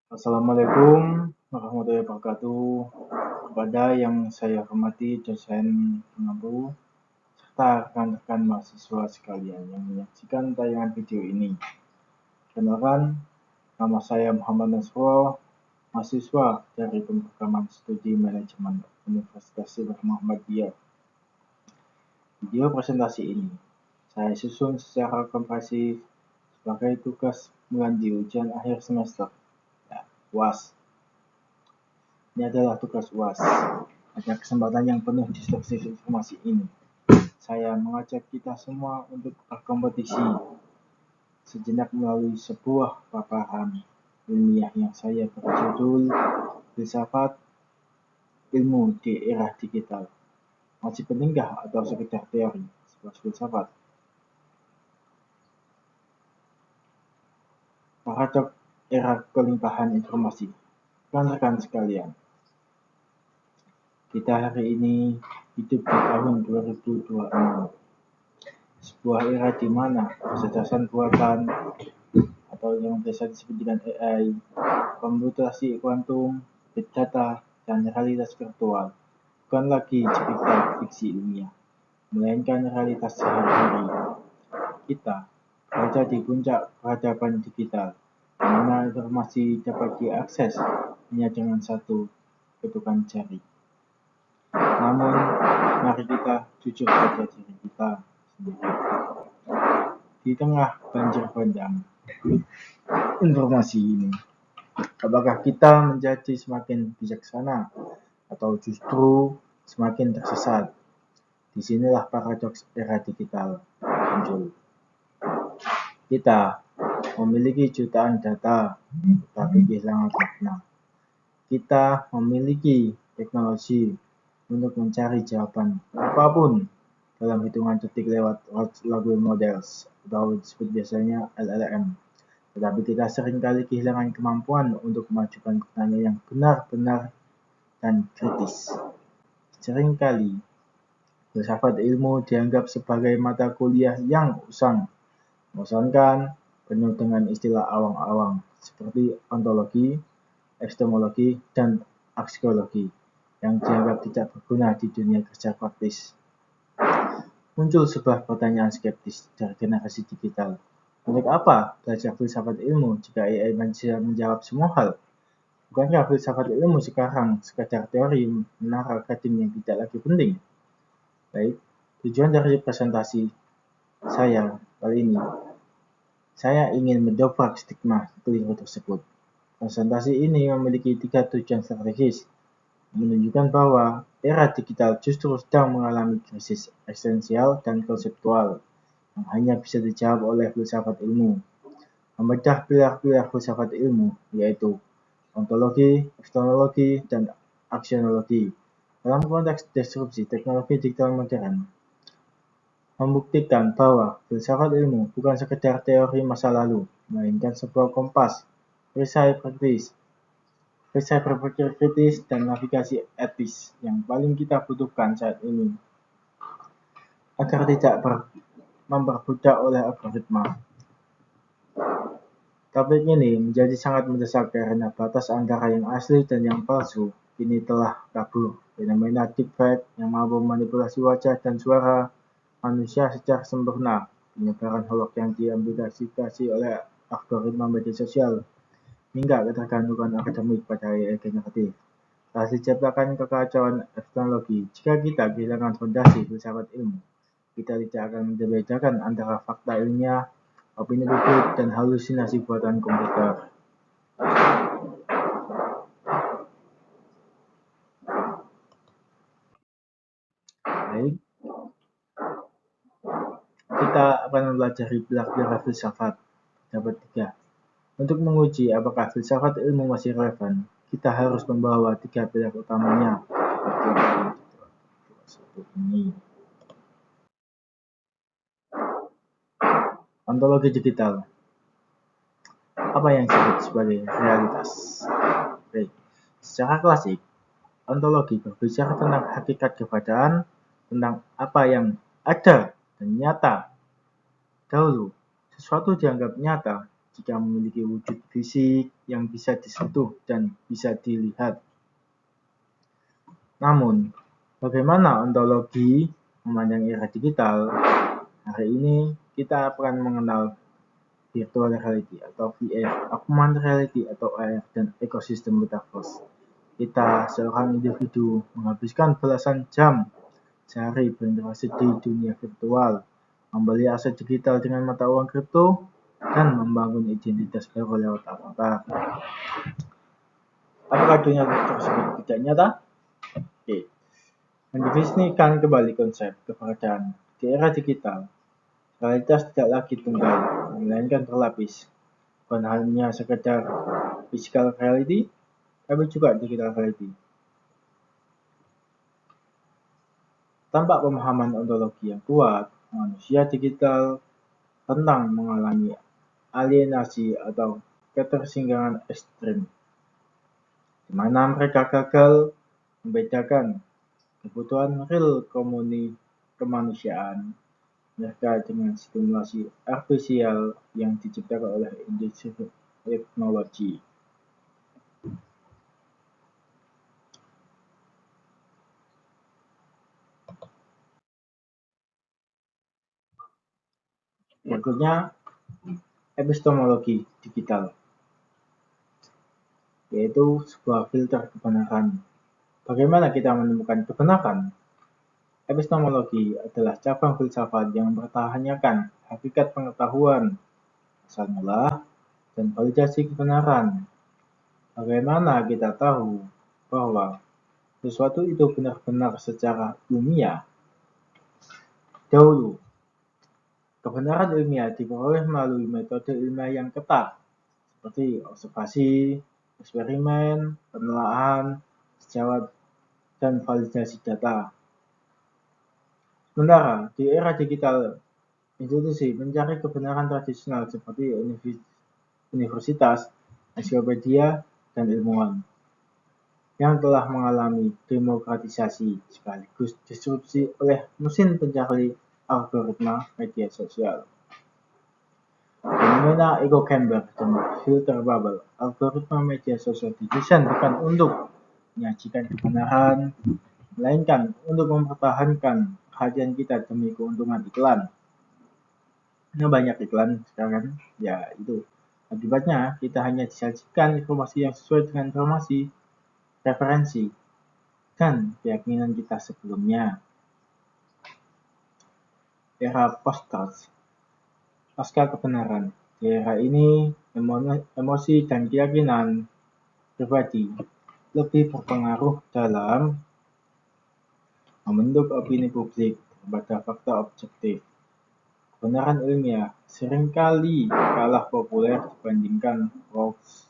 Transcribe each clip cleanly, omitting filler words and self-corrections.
Assalamualaikum warahmatullahi wabarakatuh. Kepada yang saya hormati dosen pengampu serta rekan-rekan mahasiswa sekalian yang menyaksikan tayangan video ini. Kenalkan, nama saya Muhammad Nasrullah, mahasiswa dari Pemrograman Studi Manajemen Universitas Muhammadiyah. Video presentasi ini saya susun secara komprehensif sebagai tugas menghadapi ujian akhir semester. UAS. Ini adalah tugas UAS. Ada kesempatan yang penuh distorsi informasi ini. Saya mengajak kita semua untuk berkompetisi sejenak melalui sebuah paparan ilmiah yang saya berjudul Filsafat Ilmu di Era Digital. Masih pentinggah atau sekedar teori sebuah filsafat? Paradoks era kelimpahan informasi. Rekan-rekan sekalian, kita hari ini hidup di tahun 2026, sebuah era di mana kecerdasan buatan atau yang biasa disebut dengan AI, komputasi kuantum, big data, dan realitas virtual bukan lagi cerita fiksi ilmiah, melainkan realitas sehari-hari. Kita berada di puncak peradaban digital, di mana informasi dapat diakses hanya dengan satu ketukan jari. Namun, mari kita jujur pada diri kita sendiri. Di tengah banjir bandang informasi ini, apakah kita menjadi semakin bijaksana atau justru semakin tersesat? Disinilah paradoks era digital muncul. Kita memiliki jutaan data, tetapi kehilangan makna. Kita memiliki teknologi untuk mencari jawaban apapun dalam hitungan detik lewat large models atau disebut biasanya LLM. Tetapi kita seringkali kehilangan kemampuan untuk mengajukan pertanyaan yang benar-benar dan kritis. Seringkali filsafat ilmu dianggap sebagai mata kuliah yang usang, membosankan, penuh dengan istilah awang-awang seperti ontologi, epistemologi, dan aksiologi yang dianggap tidak berguna di dunia kerja praktis. Muncul sebuah pertanyaan skeptis dari generasi digital. Untuk apa belajar filsafat ilmu jika AI bisa menjawab semua hal? Bukankah filsafat ilmu sekarang sekadar teori menara akademik yang tidak lagi penting? Baik, tujuan dari presentasi saya kali ini, saya ingin mendobrak stigma keliru tersebut. Presentasi ini memiliki 3 tujuan strategis, menunjukkan bahwa era digital justru sedang mengalami krisis eksistensial dan konseptual yang hanya bisa dijawab oleh filsafat ilmu. Membedah pilar-pilar filsafat ilmu, yaitu ontologi, epistemologi, dan aksionologi, dalam konteks disrupsi teknologi digital modern. Membuktikan bahwa filsafat ilmu bukan sekedar teori masa lalu, melainkan sebuah kompas, perisai berpikir kritis, dan navigasi etis yang paling kita butuhkan saat ini agar tidak memperbudak oleh algoritma. Topik ini menjadi sangat mendesak karena batas antara yang asli dan yang palsu kini telah kabur. Fenomena deepfake yang mampu memanipulasi wajah dan suara manusia secara sempurna, penyebaran holog yang diamplifikasi oleh algoritma media sosial, hingga ketergantungan akademik pada AI generatif telah diciptakan kekacauan teknologi. Jika kita kehilangan fondasi filsafat ilmu, kita tidak akan membedakan antara fakta ilmiah, opini publik, dan halusinasi buatan komputer. Baik, kita akan mempelajari pilar-pilar filsafat. Dapat 3. Untuk menguji apakah filsafat ilmu masih relevan, kita harus membawa 3 pilar utamanya. Ontologi digital. Apa yang disebut sebagai realitas? Baik. Secara klasik, ontologi berbicara tentang hakikat keberadaan, tentang apa yang ada dan nyata. Dahulu, sesuatu dianggap nyata jika memiliki wujud fisik yang bisa disentuh dan bisa dilihat. Namun, bagaimana ontologi memandang era digital? Hari ini kita akan mengenal virtual reality atau VR, augmented reality atau AR, dan ekosistem metaverse. Kita, seorang individu, menghabiskan belasan jam sehari berinteraksi di dunia virtual, membeli aset digital dengan mata uang kripto, dan membangun identitas baru lewat avatar. Apakah dunia tersebut tidak nyata? Oke. Mendefinisikan kembali konsep keberadaan di era digital. Realitas tidak lagi tunggal, melainkan berlapis. Bukan hanya sekedar physical reality, tapi juga digital reality. Tanpa pemahaman ontologi yang kuat, manusia digital rentan mengalami alienasi atau ketersinggungan ekstrim, di mana mereka gagal membedakan kebutuhan real kemanusiaan mereka dengan stimulasi artifisial yang diciptakan oleh industri teknologi. Berikutnya, epistemologi digital, yaitu sebuah filter kebenaran. Bagaimana kita menemukan kebenaran? Epistemologi adalah cabang filsafat yang mempertanyakan hakikat pengetahuan, asal mula, dan validasi kebenaran. Bagaimana kita tahu bahwa sesuatu itu benar-benar secara ilmiah? Dahulu, kebenaran ilmiah diperoleh melalui metode ilmiah yang ketat, seperti observasi, eksperimen, penelaahan, sejawat, dan validasi data. Sementara di era digital, institusi mencari kebenaran tradisional seperti universitas, ensiklopedia, dan ilmuwan yang telah mengalami demokratisasi sekaligus disrupsi oleh mesin pencari algoritma media sosial. Fenomena echo chamber dan filter bubble. Algoritma media sosial didesain bukan untuk menyajikan kebenaran, melainkan untuk mempertahankan perhatian kita demi keuntungan iklan. Nah, banyak iklan sekarang, ya itu. Akibatnya, kita hanya disajikan informasi yang sesuai dengan informasi, referensi, dan keyakinan kita sebelumnya. Era post-truth, pasca kebenaran. Di era ini, emosi dan keyakinan pribadi lebih berpengaruh dalam membentuk opini publik pada fakta objektif. Kebenaran ilmiah seringkali kalah populer dibandingkan hoax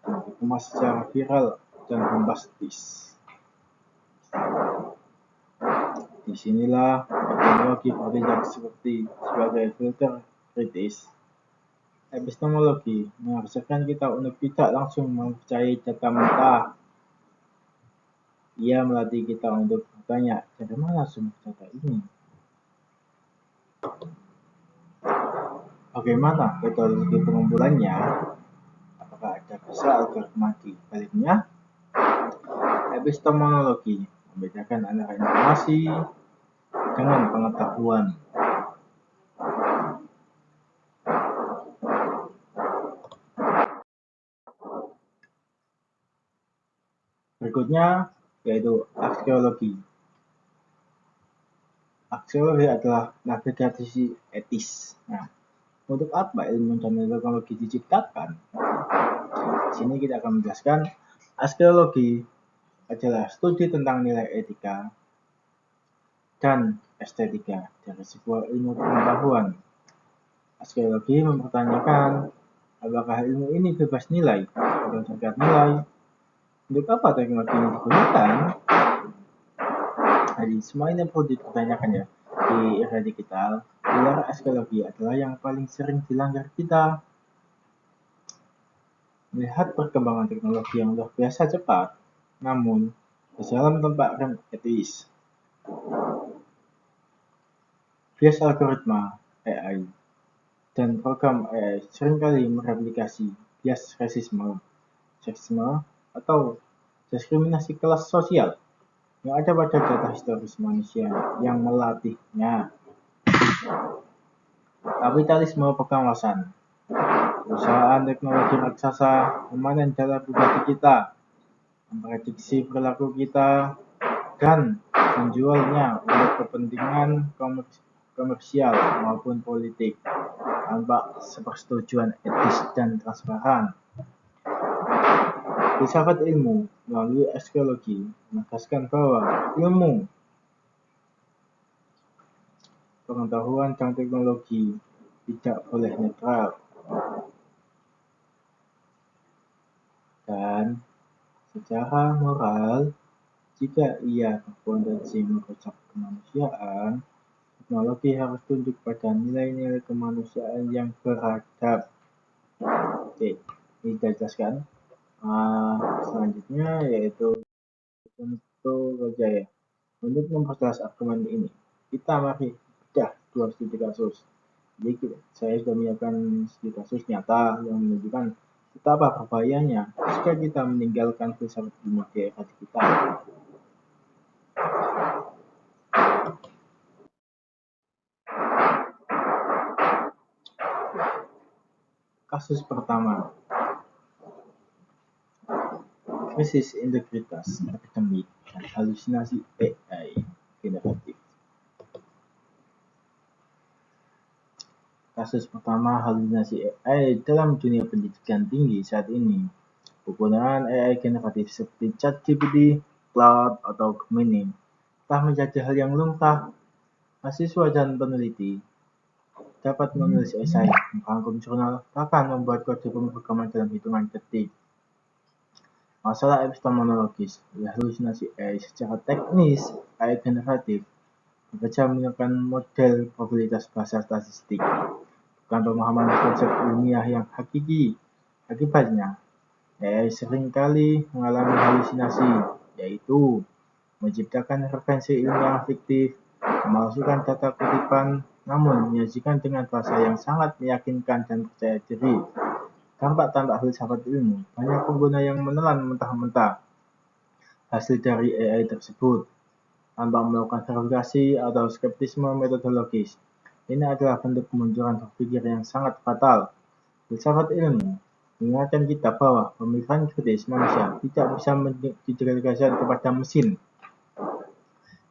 yang dikemas secara viral dan bombastis. Disinilah teknologi bertindak sebagai filter kritis. Epistemologi mengharuskan kita untuk tidak langsung mempercayai data mentah. Ia melatih kita untuk bertanya, dari mana sumber data ini? Bagaimana metodologi pengumpulannya? Apakah ada bisa algoritma di baliknya? Epistemologi membedakan antara informasi dengan pengetahuan. Berikutnya yaitu aksiologi. Aksiologi adalah navigasi etis. Nah, untuk apa ilmu dan teknologi diciptakan? Di sini kita akan menjelaskan aksiologi adalah studi tentang nilai etika dan estetika dari sebuah ilmu pengetahuan. Aksiologi mempertanyakan apakah ilmu ini bebas nilai atau cacat nilai. Untuk apa teknologi ini digunakan? Jadi semua ini perlu dipertanyakan ya. Di era digital, pilar aksiologi adalah yang paling sering dilanggar kita. Melihat perkembangan teknologi yang luar biasa cepat, namun berjalan tanpa rem etis. Bias algoritma AI. dan program AI seringkali mereplikasi bias rasisme, seksisme, atau diskriminasi kelas sosial yang ada pada data historis manusia yang melatihnya. Kapitalisme pengawasan. Perusahaan teknologi raksasa memanen data pribadi kita, memprediksi perilaku kita, dan menjualnya untuk kepentingan komersial maupun politik tanpa sepersetujuan etis dan transparan. Filsafat ilmu melalui arkeologi menegaskan bahwa ilmu, pengetahuan, dan teknologi tidak boleh netral, dan secara moral, jika ia berpotensi merusak kemanusiaan, teknologi harus tunduk pada nilai-nilai kemanusiaan yang beradab. Oke, ini kita jelaskan. Selanjutnya yaitu tentu saja ya. Untuk memperjelas argumen ini, kita mari bedah 2 studi kasus. Jadi saya sudah menyiapkan studi kasus nyata yang menunjukkan betapa berbahayanya jika kita meninggalkan filsafat ilmu di era digital. Kasus pertama, krisis integritas akademik dan halusinasi AI generatif. Kasus pertama, halusinasi AI dalam dunia pendidikan tinggi saat ini. Penggunaan AI generatif seperti ChatGPT, Claude, atau Gemini telah menjadi hal yang lumrah. Mahasiswa dan peneliti dapat menulis esai, merangkum jurnal, bahkan membuat kode pemrograman dalam hitungan detik. Masalah epistemologis, halusinasi AI secara teknis, AI generatif bekerja menggunakan model probabilitas bahasa statistik, bukan pemahaman konsep ilmiah yang hakiki. Akibatnya, AI seringkali mengalami halusinasi, yaitu menciptakan referensi ilmiah fiktif, memalsukan data kutipan, namun menyajikan dengan bahasa yang sangat meyakinkan dan percaya diri. Tampak-tampak filsafat ilmu, banyak pengguna yang menelan mentah-mentah hasil dari AI tersebut tanpa melakukan verifikasi atau skeptisme metodologis. Ini adalah bentuk kemunduran berpikir yang sangat fatal. Filsafat ilmu mengingatkan kita bahwa pemikiran kritis manusia tidak bisa didelegasikan kepada mesin.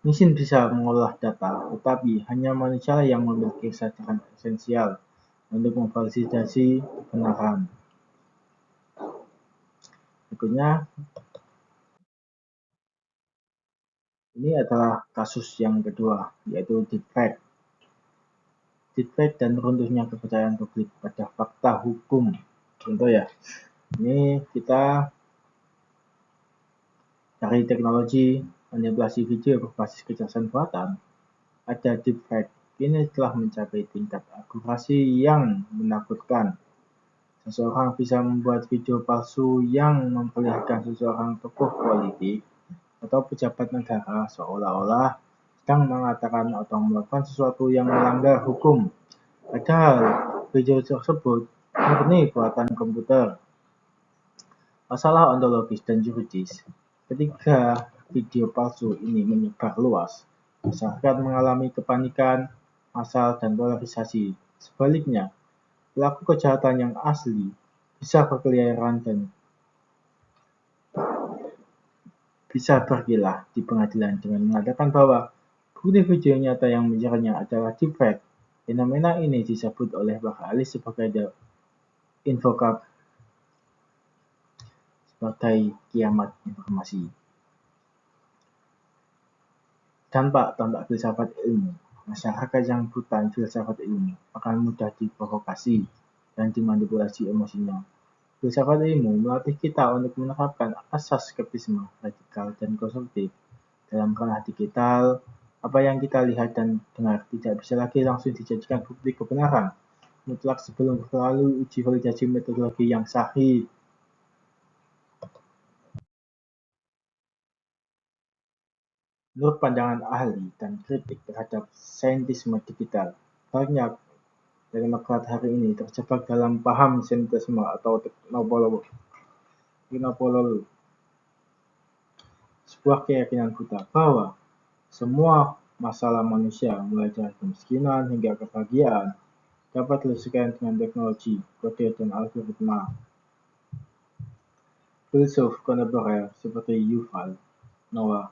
Mesin bisa mengolah data, tetapi hanya manusia yang memiliki kesadaran esensial untuk memvalidasi kebenaran. Berikutnya, ini adalah kasus yang kedua, yaitu deepfake. Deepfake dan runtuhnya kepercayaan publik pada fakta hukum. Contoh ya, ini kita dari teknologi manipulasi video berbasis kecerdasan buatan, ada deepfake. Ini telah mencapai tingkat akurasi yang menakutkan. Seseorang bisa membuat video palsu yang memperlihatkan seseorang tokoh politik atau pejabat negara seolah-olah sedang mengatakan atau melakukan sesuatu yang melanggar hukum. Padahal video tersebut murni buatan komputer. Masalah ontologis dan juridis. Ketika video palsu ini menyebar luas, masyarakat mengalami kepanikan, massal, dan polarisasi. Sebaliknya, pelaku kejahatan yang asli bisa berkeliaran dan bisa berkilah di pengadilan dengan mengatakan bahwa bukti video nyata yang mencernya adalah deepfake. Fenomena ini disebut oleh para ahli sebagai the infocap, sebagai kiamat informasi. Tampak filsafat ilmu. Masyarakat yang buta filsafat ilmu akan mudah diprovokasi dan dimanipulasi emosinya. Filsafat ilmu melatih kita untuk menerapkan asas skeptisme radikal dan konstruktif. Dalam ranah digital, apa yang kita lihat dan dengar tidak bisa lagi langsung dijadikan bukti kebenaran mutlak sebelum melalui uji validasi metodologi yang sahih. Menurut pandangan ahli dan kritik terhadap saintisme digital, banyak Demokrat hari ini terjebak dalam paham sentrisme atau teknopolol, sebuah keyakinan buta bahwa semua masalah manusia, mulai dari kemiskinan hingga kebahagiaan, dapat diselesaikan dengan teknologi, kode, dan algoritma. Filsuf kontemporer seperti Yuval Noah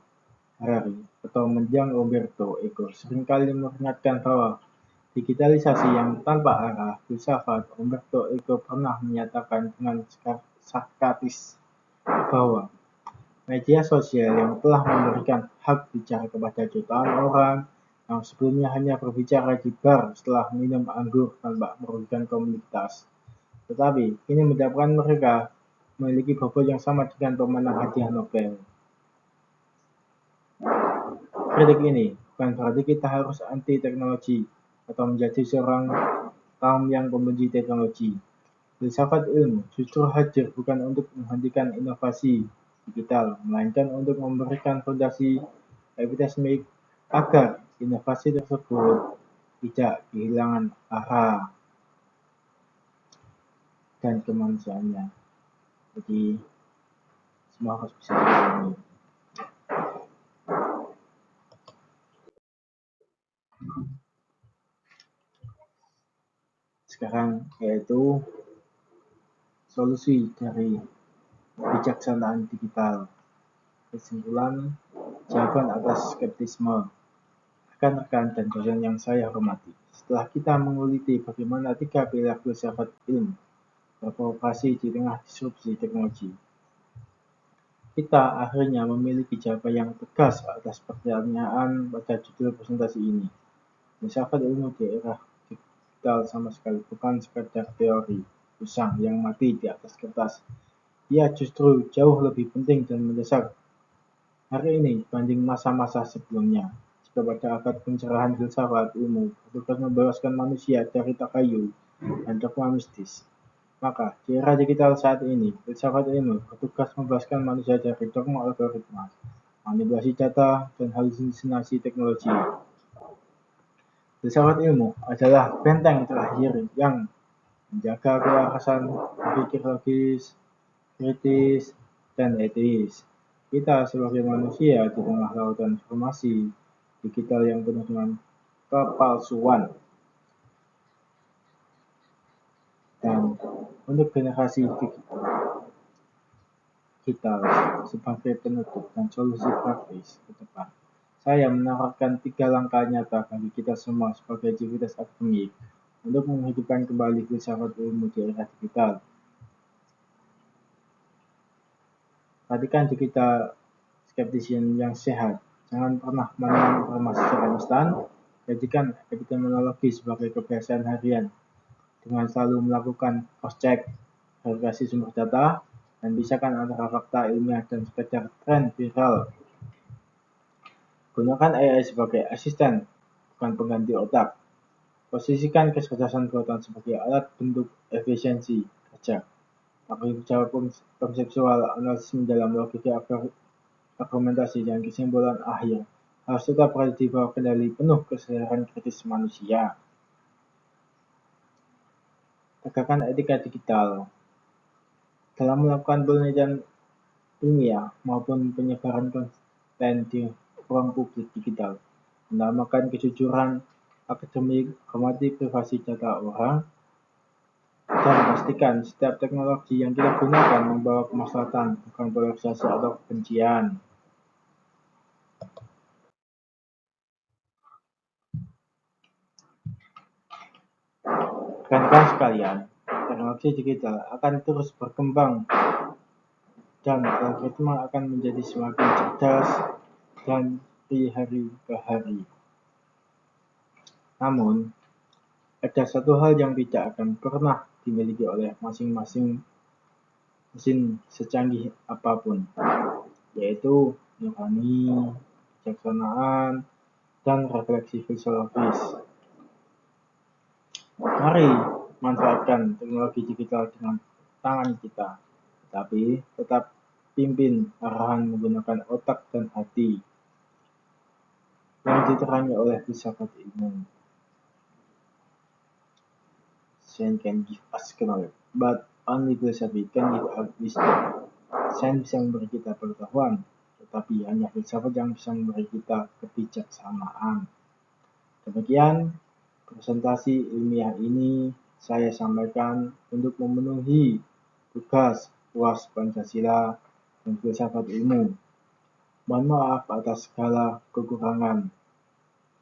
Harari atau mendiang Umberto Eco seringkali mengingatkan bahwa digitalisasi yang tanpa arah. Filsafat Umberto Eco pernah menyatakan dengan sarkastis bahwa media sosial yang telah memberikan hak bicara kepada jutaan orang yang sebelumnya hanya berbicara di bar setelah minum anggur tanpa merugikan komunitas, tetapi kini mendapatkan mereka memiliki bobot yang sama dengan pemenang hadiah Nobel. Kritik ini bukan berarti kita harus anti teknologi atau menjadi seorang kaum yang membenci teknologi. Filsafat ilmu justru hadir bukan untuk menghentikan inovasi digital, melainkan untuk memberikan fondasi epistemik agar inovasi tersebut tidak kehilangan arah dan kemanusiaannya. Jadi semua harus bisa dipahami. Sekarang yaitu solusi dari kebijaksanaan digital. Kesimpulan, jawaban atas skeptisme rekan-rekan dan dosen yang saya hormati. Setelah kita menguliti bagaimana 3 pilar filsafat ilmu beroperasi di tengah disrupsi teknologi, kita akhirnya memiliki jawaban yang tegas atas pertanyaan pada judul presentasi ini. Filsafat ilmu di era digital sama sekali bukan sekadar teori usang yang mati di atas kertas. Ia justru jauh lebih penting dan mendesak hari ini dibanding masa-masa sebelumnya. Jika pada abad pencerahan filsafat ilmu bertugas membebaskan manusia dari takayul dan dogma mistis, maka di era digital saat ini, filsafat ilmu bertugas membebaskan manusia dari dogma algoritma, manipulasi data, dan halusinasi teknologi. Filsafat ilmu adalah benteng terakhir yang menjaga kewarasan berpikir logis, kritis, dan etis. Kita sebagai manusia di tengah lautan informasi digital yang penuh dengan kepalsuan. Dan untuk generasi digital sebagai penutup dan solusi praktis ke depan, saya menawarkan 3 langkah nyata bagi kita semua sebagai aktivitas akademik untuk menghidupkan kembali filsafat ilmu di era digital. Perhatikan digital skeptisisme yang sehat. Jangan pernah menelan informasi secara instan. Jadikan epidemiologi sebagai kebiasaan harian dengan selalu melakukan cross-check, verifikasi sumber data, dan pisahkan antara fakta ilmiah dan sekedar tren viral. Gunakan AI sebagai asisten, bukan pengganti otak. Posisikan kecerdasan buatan sebagai alat bentuk efisiensi kerja. Pakai jawab konseptual analisis dalam logika argumentasi dan kesimpulan akhir harus tetap berada di bawah kendali penuh kesadaran kritis manusia. Tegakkan etika digital. Dalam melakukan penelitian ilmiah maupun penyebaran konten di ruang publik digital, menambahkan kejujuran akademik, hormati privasi data orang, dan pastikan setiap teknologi yang kita gunakan membawa kemaslahatan, bukan polarisasi atau kebencian. Rekan-rekan sekalian, teknologi digital akan terus berkembang dan algoritma akan menjadi semakin cerdas dan dari hari ke hari. Namun, ada satu hal yang tidak akan pernah dimiliki oleh masing-masing mesin secanggih apapun, yaitu nurani, kebijaksanaan, dan refleksi filosofis. Mari manfaatkan teknologi digital dengan tangan kita, tetapi tetap pimpin arahan menggunakan otak dan hati yang diterangi oleh filsafat ilmu. science can give us knowledge, but only philosophy can give us wisdom. Sains bisa memberi kita pengetahuan, tetapi hanya filsafat yang bisa memberi kita kebijaksanaan. Demikian presentasi ilmiah ini saya sampaikan untuk memenuhi tugas UAS Pancasila dan Filsafat Ilmu. Mohon maaf atas segala kekurangan,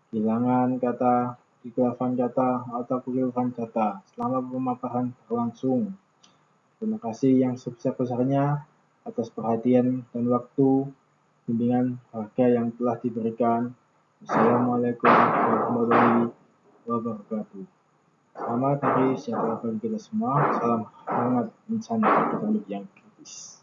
kehilangan kata, kekhilafan kata, atau kekeliruan kata selama pemaparan berlangsung. Terima kasih yang sebesar-besarnya atas perhatian dan waktu bimbingan harga yang telah diberikan. Assalamualaikum warahmatullahi wabarakatuh. Selamat hari sejahtera bagi kita semua. Salam hangat insan akademik yang kritis.